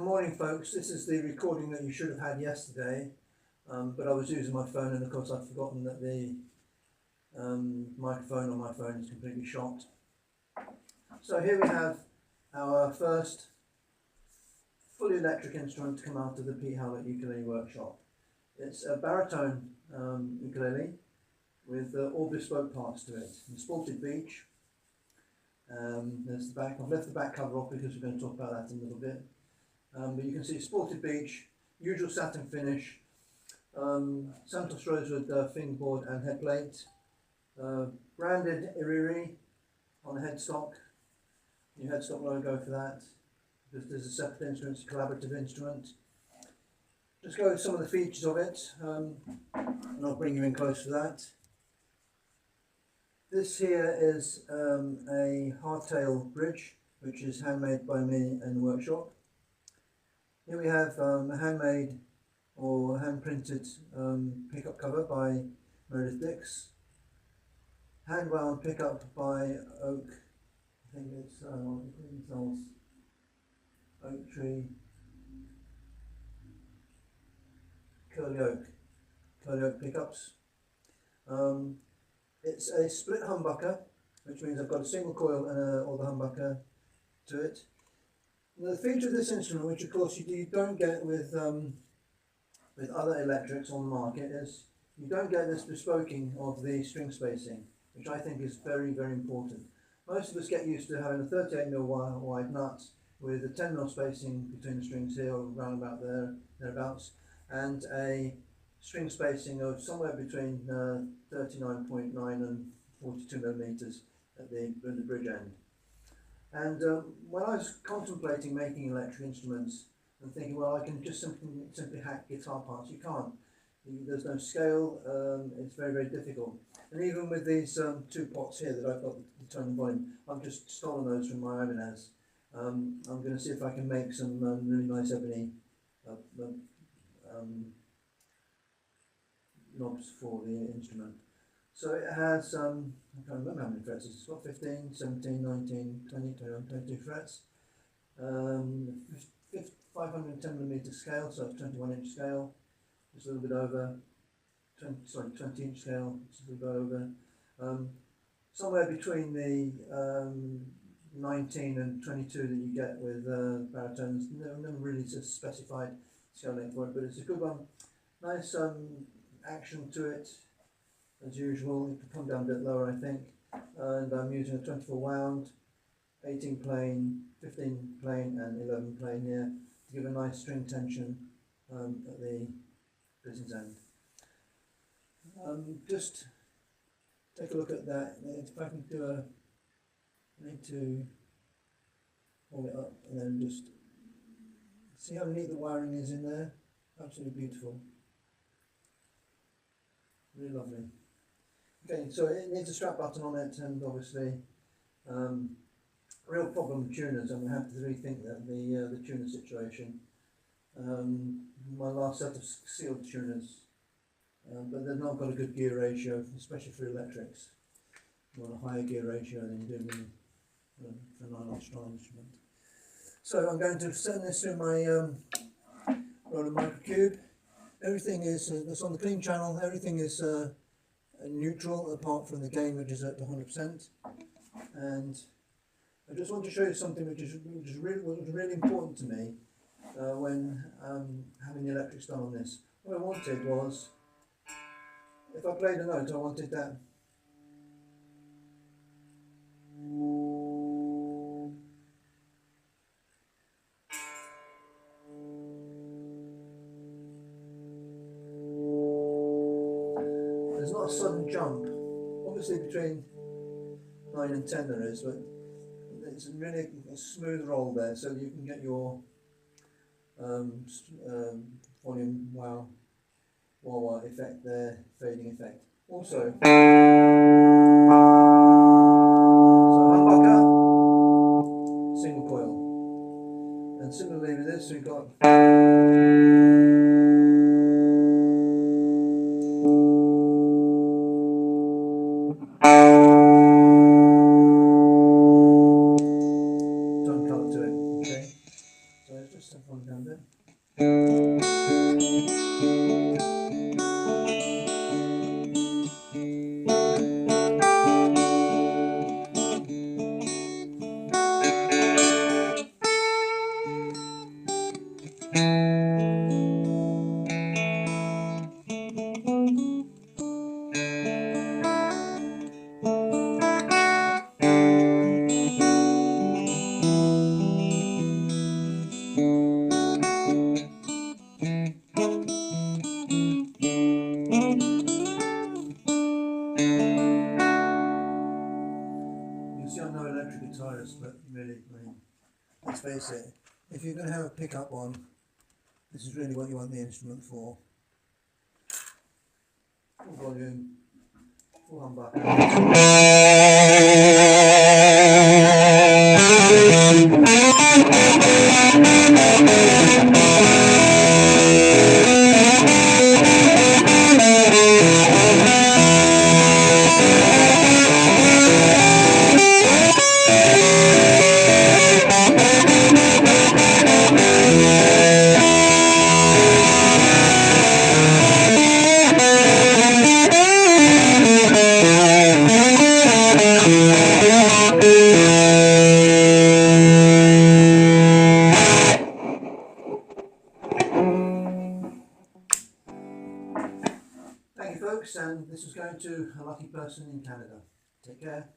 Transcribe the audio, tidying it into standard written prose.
Good morning, folks. This is the recording that you should have had yesterday, but I was using my phone, and of course I'd forgotten that the microphone on my phone is completely shot. So here we have our first fully electric instrument to come out of the Pete Howlett ukulele workshop. It's a baritone ukulele with all bespoke parts to it. The spalted beech. There's the back. I've left the back cover off because we're going to talk about that in a little bit. But you can see spalted beech, usual satin finish, Santos rosewood fingerboard and head plate, branded Eryri on the headstock. New headstock logo for that. This is a separate instrument, it's a collaborative instrument. Just go with some of the features of it, and I'll bring you in close to that. This here is a hardtail bridge, which is handmade by me in the workshop. Here we have a handmade or hand-printed pickup cover by Meredith Dix. Hand-wound pickup by Oak, I think it's Oak Tree, Curly Oak pickups. It's a split humbucker, which means I've got a single coil and all the humbucker to it. The feature of this instrument, which of course you don't get with other electrics on the market, is you don't get this bespoking of the string spacing, which I think is very, very important. Most of us get used to having a 38mm wide nut with a 10mm spacing between the strings here, or around about thereabouts, and a string spacing of somewhere between 39.9 and 42mm at the bridge end. And when I was contemplating making electric instruments and thinking, well, I can just simply hack guitar parts, you can't. There's no scale, it's very, very difficult. And even with these two pots here that I've got the tone and volume, I've just stolen those from my Ibanez. I'm going to see if I can make some really nice ebony knobs for the instrument. So it has, I can't remember how many frets it's got, 15, 17, 19, 20, 21, 22 frets. 510mm scale, so it's 21-inch scale, just a little bit over, 20-inch scale, just a little bit over. Somewhere between the 19 and 22 that you get with baritones. Never really just specified scale length for it, but it's a good one. Nice action to it. As usual, it could come down a bit lower, I think, and I'm using a 24 wound, 18 plain, 15 plain and 11 plain here to give a nice string tension at the business end. Just take a look at that. If I can do I need to hold it up and then just see how neat the wiring is in there. Absolutely beautiful. Really lovely. Okay, so it needs a strap button on it, and obviously real problem with tuners. I'm going to have to rethink that, the tuner situation. My last set of sealed tuners, but they've not got a good gear ratio, especially for electrics. You want a higher gear ratio than you do for an nylon strong instrument. So I'm going to send this through my roller microcube. Everything is that's on the clean channel. Everything is neutral apart from the gain, which is at 100%. And I just want to show you something which was really important to me when having the electrics done on this. What I wanted was, if I played a note, I wanted that. There's not a sudden jump. Obviously between 9 and 10 there is, but it's really a smooth roll there, so you can get your volume wah effect there, fading effect. Also, so humbucker, single coil, and similarly with this we've got tone colour to it. Okay, so just have one down there. You see, I'm no electric guitarist, but really, I mean, let's face it, if you're going to have a pickup on, this is really what you want the instrument for. Full volume, full humbucker. Thank you folks, and this was going to a lucky person in Canada. Take care.